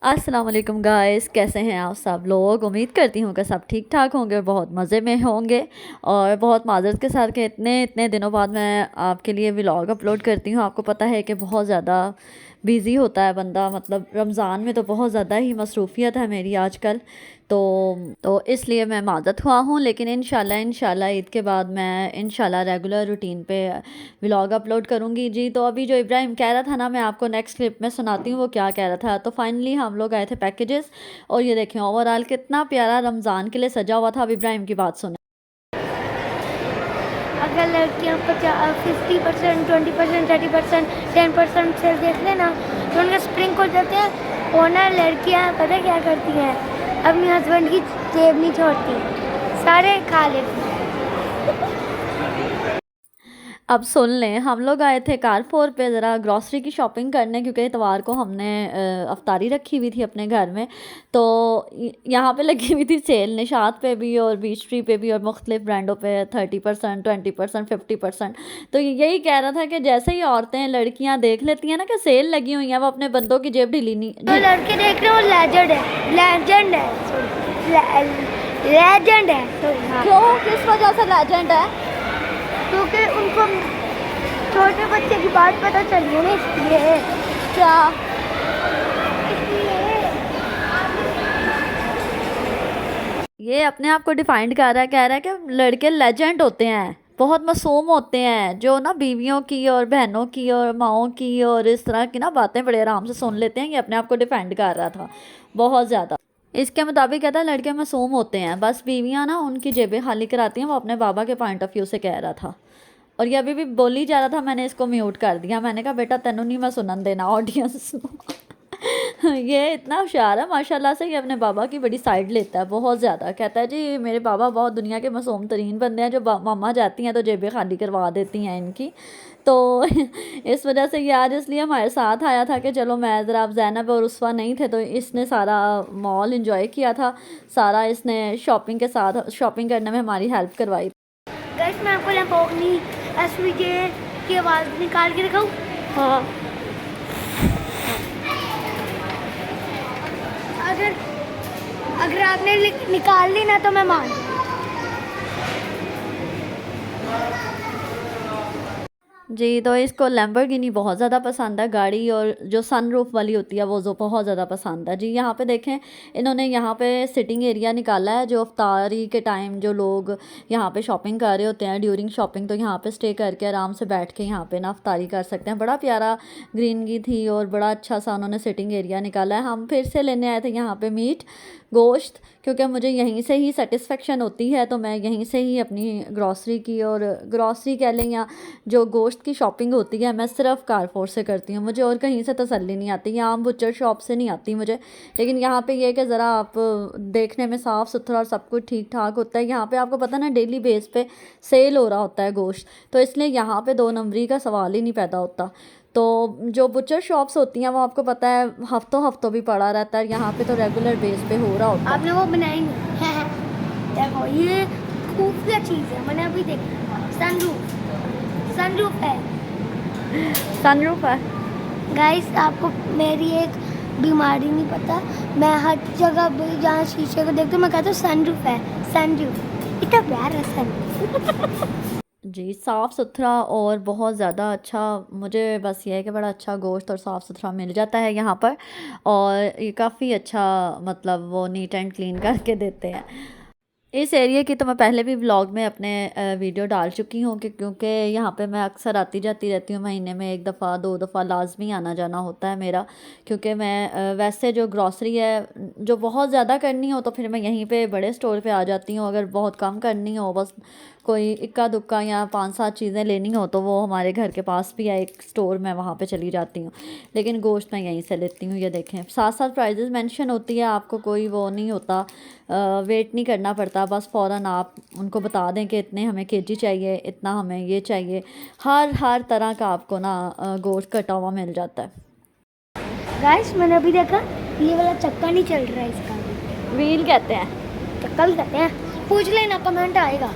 अस्सलाम वालेकुम गाइस, कैसे हैं आप सब लोग। उम्मीद करती हूँ कि सब ठीक ठाक होंगे और बहुत मज़े में होंगे। और बहुत माजरत के साथ कि इतने इतने दिनों बाद मैं आपके लिए व्लॉग अपलोड करती हूँ। आपको पता है कि बहुत ज़्यादा बिज़ी होता है बंदा, मतलब रमज़ान में तो बहुत ज़्यादा ही मसरूफ़ियत है मेरी आजकल। तो इसलिए मैं माज़रत हुआ हूँ, लेकिन इंशाल्लाह ईद के बाद मैं इंशाल्लाह रेगुलर रूटीन पे व्लॉग अपलोड करूँगी जी। तो अभी जो इब्राहिम कह रहा था ना, मैं आपको नेक्स्ट क्लिप में सुनाती हूँ वो क्या कह रहा था। तो फाइनली हम लोग आए थे पैकेजेस, और ये देखें ओवरऑल कितना प्यारा रमज़ान के लिए सजा हुआ था। अब इब्राहिम की बात सुने। अगर लड़कियाँ 50%, 20%, 30%, 10% सेल देख लेना तो उनके स्प्रिंग हो जाते हैं। और ना लड़कियाँ पता क्या करती हैं, अपनी हस्बैंड की जेब नहीं छोड़ती, सारे खा लेती हैं। अब सुन लें, हम लोग आए थे कारफोर पे ज़रा ग्रॉसरी की शॉपिंग करने, क्योंकि इतवार को हमने अफ्तारी रखी हुई थी अपने घर में। तो यहाँ पे लगी हुई थी सेल, निशात पे भी और बीच ट्री पे भी और मुख्तलिफ ब्रांडों पे 30%, 20%, 50%। तो यही कह रहा था कि जैसे ही औरतें लड़कियाँ देख लेती हैं ना कि सेल लगी हुई है, वो अपने बंदों की जेब ढीली नहीं तो लड़के देख रहे हो, लेजेंड है हाँ। क्यों, किस वजह से लेजेंड है? क्योंकि उनको छोटे बच्चे की बात पता चली है ना, इसलिए। क्या? इसलिए ये अपने आप को डिफाइंड कर रहा है, कह रहा है कि लड़के लेजेंड होते हैं, बहुत मासूम होते हैं, जो ना बीवियों की और बहनों की और माओं की और इस तरह की ना बातें बड़े आराम से सुन लेते हैं। ये अपने आप को डिफेंड कर रहा था बहुत ज़्यादा। इसके मुताबिक कहता है लड़के मासूम होते हैं, बस बीवियां ना उनकी जेबें खाली कराती हैं। वो अपने बाबा के पॉइंट ऑफ व्यू से कह रहा था। और ये अभी भी बोली जा रहा था, मैंने इसको म्यूट कर दिया। मैंने कहा बेटा तेनू नहीं मैं सुनन देना ऑडियंस ये इतना होशियार है माशाल्लाह से। ये अपने बाबा की बड़ी साइड लेता है बहुत ज़्यादा। कहता है जी मेरे बाबा बहुत दुनिया के मासूम तरीन बंदे हैं, जो मामा जाती हैं तो जेबें खाली करवा देती हैं इनकी। तो इस वजह से ये आज इसलिए हमारे साथ आया था कि चलो, मैं ज़रा, अब ज़ैनब और उसवा नहीं थे तो इसने सारा मॉल इंजॉय किया था, सारा इसने शॉपिंग के साथ शॉपिंग करने में हमारी हेल्प करवाई। गाइस मैं आपको लैम्बोर्गिनी एसवीजे की आवाज़ निकाल के दिखाऊं। हाँ, अगर अगर आपने निकाल ली ना तो मैं मान जाऊँ। जी, तो इसको लैम्बोर्गिनी बहुत ज़्यादा पसंद है गाड़ी, और जो सनरूफ वाली होती है वो जो बहुत ज़्यादा पसंद है जी। यहाँ पे देखें, इन्होंने यहाँ पे सिटिंग एरिया निकाला है, जो अफ्तारी के टाइम जो लोग यहाँ पे शॉपिंग कर रहे होते हैं ड्यूरिंग शॉपिंग, तो यहाँ पे स्टे करके आराम से बैठ के यहाँ पे ना अफ्तारी कर सकते हैं। बड़ा प्यारा ग्रीनरी थी और बड़ा अच्छा सा उन्होंने सिटिंग एरिया निकाला है। हम फिर से लेने आए थे यहाँ पे मीट, गोश्त, क्योंकि मुझे यहीं से ही सेटिस्फेक्शन होती है, तो मैं यहीं से ही अपनी ग्रॉसरी की, और ग्रॉसरी कह लें या जो गोश्त की शॉपिंग होती है, मैं सिर्फ कारफोर से करती हूँ। मुझे और कहीं से तसल्ली नहीं आती, या आम बुचर शॉप से नहीं आती मुझे। लेकिन यहाँ पे ये कि ज़रा आप देखने में साफ़ सुथरा और सब कुछ ठीक ठाक होता है। यहाँ पे आपको पता है ना, डेली बेस पे सेल हो रहा होता है गोश्त, तो इसलिए यहाँ पे 2 नंबरी का सवाल ही नहीं पैदा होता। तो जो बुचर शॉप्स होती हैं वो आपको पता है हफ्तों हफ्तों भी पड़ा रहता है, यहाँ पे तो रेगुलर बेस पे हो रहा होता है। आपने वो बनाई नहीं देखो, ये खूबसूरत चीज़ है, मैंने अभी देखा। सनरूफ है। सनरूफ है। गाइस आपको मेरी एक बीमारी नहीं पता, मैं हर जगह भी जहाँ शीशे को देखती हूँ मैं कहती हूँ सनरूफ है, सनरूफ। इतना प्यार है सनरूफ। जी, साफ़ सुथरा और बहुत ज़्यादा अच्छा। मुझे बस ये है कि बड़ा अच्छा गोश्त और साफ़ सुथरा मिल जाता है यहाँ पर, और ये काफ़ी अच्छा, मतलब वो नीट एंड क्लीन करके देते हैं। इस एरिया की तो मैं पहले भी व्लॉग में अपने वीडियो डाल चुकी हूँ कि क्योंकि यहाँ पे मैं अक्सर आती जाती रहती हूँ, महीने में 1 दफ़ा 2 दफ़ा लाजमी आना जाना होता है मेरा। क्योंकि मैं वैसे जो ग्रॉसरी है जो बहुत ज़्यादा करनी हो तो फिर मैं यहीं पे बड़े स्टोर पे आ जाती हूँ। अगर बहुत कम करनी हो, बस कोई इक्का दुक्का या 5-7 चीज़ें लेनी हो, तो वो हमारे घर के पास भी है एक स्टोर, मैं वहाँ पे चली जाती हूँ। लेकिन गोश्त मैं यहीं से लेती हूँ। ये देखें, साथ साथ प्राइजेस मेंशन होती है, आपको कोई वो नहीं होता, वेट नहीं करना पड़ता, बस फ़ौरन आप उनको बता दें कि इतने हमें केजी चाहिए, इतना हमें ये चाहिए। हर तरह का आपको ना गोश्त कटा हुआ मिल जाता है। गाइस मैंने अभी देखा, ये वाला चक्का नहीं चल रहा है, इसका व्हील कहते हैं। चक्का भी कहते हैं, पूछ लेना, कमेंट आएगा,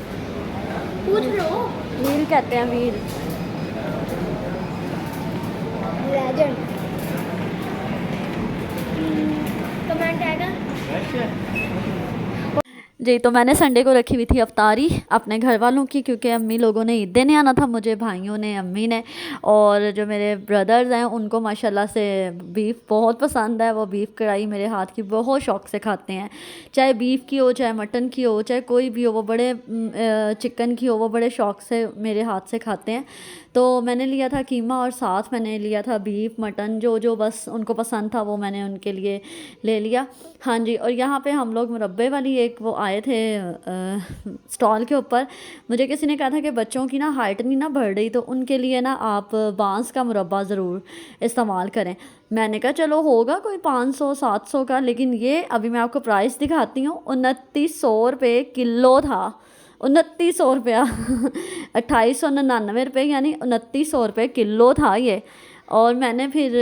पूछ लो। व्हील कहते हैं, व्हील। लेजेंड। रेस्टोरेंट आएगा। जी, तो मैंने संडे को रखी हुई थी अफ्तारी अपने घर वालों की, क्योंकि अम्मी लोगों ने ईद देने आना था मुझे, भाइयों ने, अम्मी ने, और जो मेरे ब्रदर्स हैं उनको माशाल्लाह से बीफ़ बहुत पसंद है। वो बीफ़ कढ़ाई मेरे हाथ की बहुत शौक़ से खाते हैं, चाहे बीफ़ की हो, चाहे मटन की हो, चाहे कोई भी हो, वो बड़े चिकन की हो, वो बड़े शौक़ से मेरे हाथ से खाते हैं। तो मैंने लिया था कीमा और साथ मैंने लिया था बीफ़, मटन, जो जो बस उनको पसंद था वो मैंने उनके लिए ले लिया। हाँ जी, और यहाँ पे हम लोग मुरब्बे वाली एक वो आए थे स्टॉल के ऊपर। मुझे किसी ने कहा था कि बच्चों की ना हाइट नहीं ना बढ़ रही, तो उनके लिए ना आप बांस का मुरब्बा ज़रूर इस्तेमाल करें। मैंने कहा चलो होगा कोई 500-700 का, लेकिन ये अभी मैं आपको प्राइस दिखाती हूँ, 2900 रुपये किलो था। 2900 रुपया 2899 रुपये, यानी 2900 रुपये किलो था ये। और मैंने फिर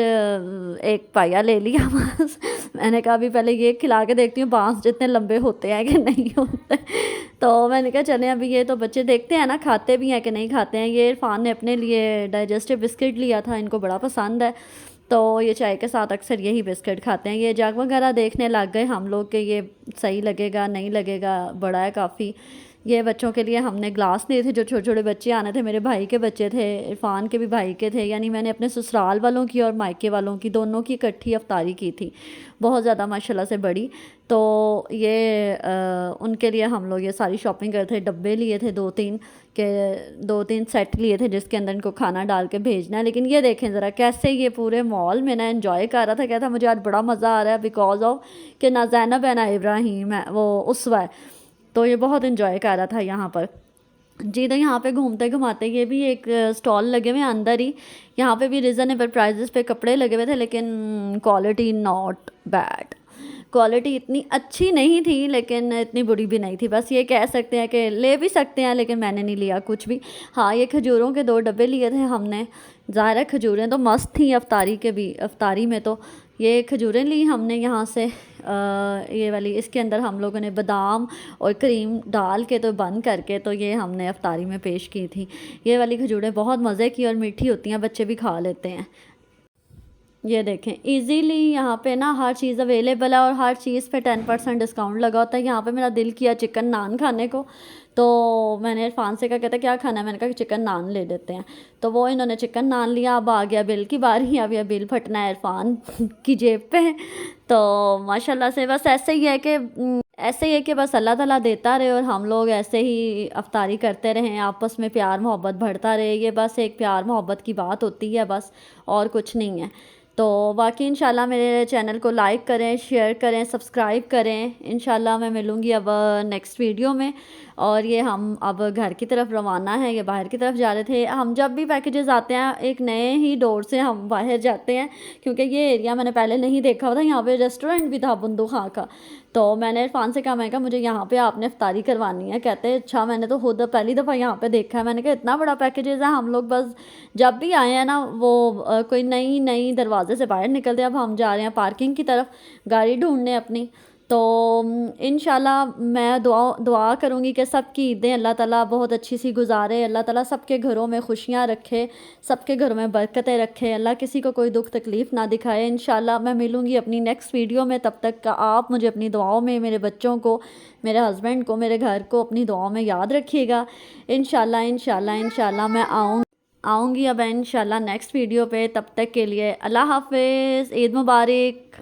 एक पाया ले लिया बस। मैंने कहा अभी पहले ये खिला के देखती हूँ बांस जितने लंबे होते हैं कि नहीं होते। तो मैंने कहा चलें अभी ये तो बच्चे देखते हैं ना खाते भी हैं कि नहीं खाते हैं। ये इरफान ने अपने लिए डाइजेस्टिव बिस्किट लिया था, इनको बड़ा पसंद है, तो ये चाय के साथ अक्सर यही बिस्किट खाते हैं। ये जग वगैरह देखने लग गए हम लोग कि ये सही लगेगा नहीं लगेगा, बड़ा है काफ़ी। ये बच्चों के लिए हमने ग्लास दिए थे, जो छोटे छोटे बच्चे आने थे, मेरे भाई के बच्चे थे, इरफान के भी भाई के थे, यानी मैंने अपने ससुराल वालों की और मायके वालों की दोनों की इकट्ठी अफ्तारी की थी, बहुत ज़्यादा माशाल्लाह से बड़ी। तो ये उनके लिए हम लोग ये सारी शॉपिंग करे थे, डब्बे लिए थे 2-3 सेट लिए थे जिसके अंदर इनको खाना डाल के भेजना है। लेकिन ये देखें ज़रा कैसे ये पूरे मॉल में ना एंजॉय कर रहा था, कहता मुझे आज बड़ा मज़ा आ रहा है बिकॉज ऑफ कि ना ज़ैनब है ना इब्राहिम है, वो उसवा है, तो ये बहुत इन्जॉय कर रहा था यहाँ पर। जी, तो यहाँ पे घूमते घुमाते ये भी एक स्टॉल लगे हुए हैं अंदर ही, यहाँ पे भी रिजनेबल प्राइजेस पे कपड़े लगे हुए थे, लेकिन क्वालिटी नॉट बैड, क्वालिटी इतनी अच्छी नहीं थी लेकिन इतनी बुरी भी नहीं थी। बस ये कह सकते हैं कि ले भी सकते हैं, लेकिन मैंने नहीं लिया कुछ भी। हाँ, ये खजूरों के 2 डब्बे लिए थे हमने, ज़ाहिर है खजूरें तो मस्त थी अफ्तारी के भी, अफ्तारी में तो ये खजूरें ली हमने यहाँ से, ये वाली, इसके अंदर हम लोगों ने बादाम और क्रीम डाल के तो बंद करके तो ये हमने अफ्तारी में पेश की थी। ये वाली खजूरें बहुत मज़े की और मीठी होती हैं, बच्चे भी खा लेते हैं। ये देखें इजीली यहाँ पे ना हर चीज़ अवेलेबल है और हर चीज़ पे 10% डिस्काउंट लगा होता है। यहाँ पे मेरा दिल किया चिकन नान खाने को, तो मैंने इरफान से कहा, कहता क्या खाना है, मैंने कहा कि चिकन नान ले लेते हैं, तो वो इन्होंने चिकन नान लिया। अब आ गया बिल की बारी, अब यह बिल फटना है इरफान की जेब पे। तो माशाल्लाह से बस ऐसे ही है कि बस अल्लाह ताला देता रहे और हम लोग ऐसे ही अफ्तारी करते रहें, आपस में प्यार मोहब्बत बढ़ता रहे। ये बस एक प्यार मोहब्बत की बात होती है बस, और कुछ नहीं है। तो बाकी इंशाल्लाह मेरे चैनल को लाइक करें, शेयर करें, सब्सक्राइब करें। इंशाल्लाह मैं मिलूँगी अब नेक्स्ट वीडियो में। और ये हम अब घर की तरफ रवाना है, ये बाहर की तरफ जा रहे थे। हम जब भी पैकेजेस आते हैं एक नए ही डोर से हम बाहर जाते हैं, क्योंकि ये एरिया मैंने पहले नहीं देखा हुआ था। यहाँ पे रेस्टोरेंट भी था बंदू खां का, तो मैंने इरफान से कहा, मैं कहा मुझे यहाँ पे आपने इफ्तारी करवानी है। कहते हैं अच्छा, मैंने तो खुद पहली दफ़ा यहाँ पे देखा है। मैंने कहा इतना बड़ा पैकेजेस है, हम लोग बस जब भी आए हैं ना वो कोई नई दरवाजे से बाहर निकलते हैं। अब हम जा रहे हैं पार्किंग की तरफ गाड़ी ढूंढने अपनी। तो इंशाल्लाह मैं दुआ करूँगी कि सबकी ईदें अल्लाह ताला बहुत अच्छी सी गुजारे, अल्लाह ताला सबके घरों में खुशियाँ रखे, सबके घरों में बरकतें रखे, अल्लाह किसी को कोई दुख तकलीफ़ ना दिखाए। इंशाल्लाह मैं मिलूँगी अपनी नेक्स्ट वीडियो में, तब तक का आप मुझे अपनी दुआओं में, मेरे बच्चों को, मेरे हस्बैंड को, मेरे घर को अपनी दुआओं में याद रखिएगा। इंशाल्लाह मैं आऊँगी अब इंशाल्लाह नेक्स्ट वीडियो पे। तब तक के लिए अल्लाह हाफ़िज़, ईद मुबारक।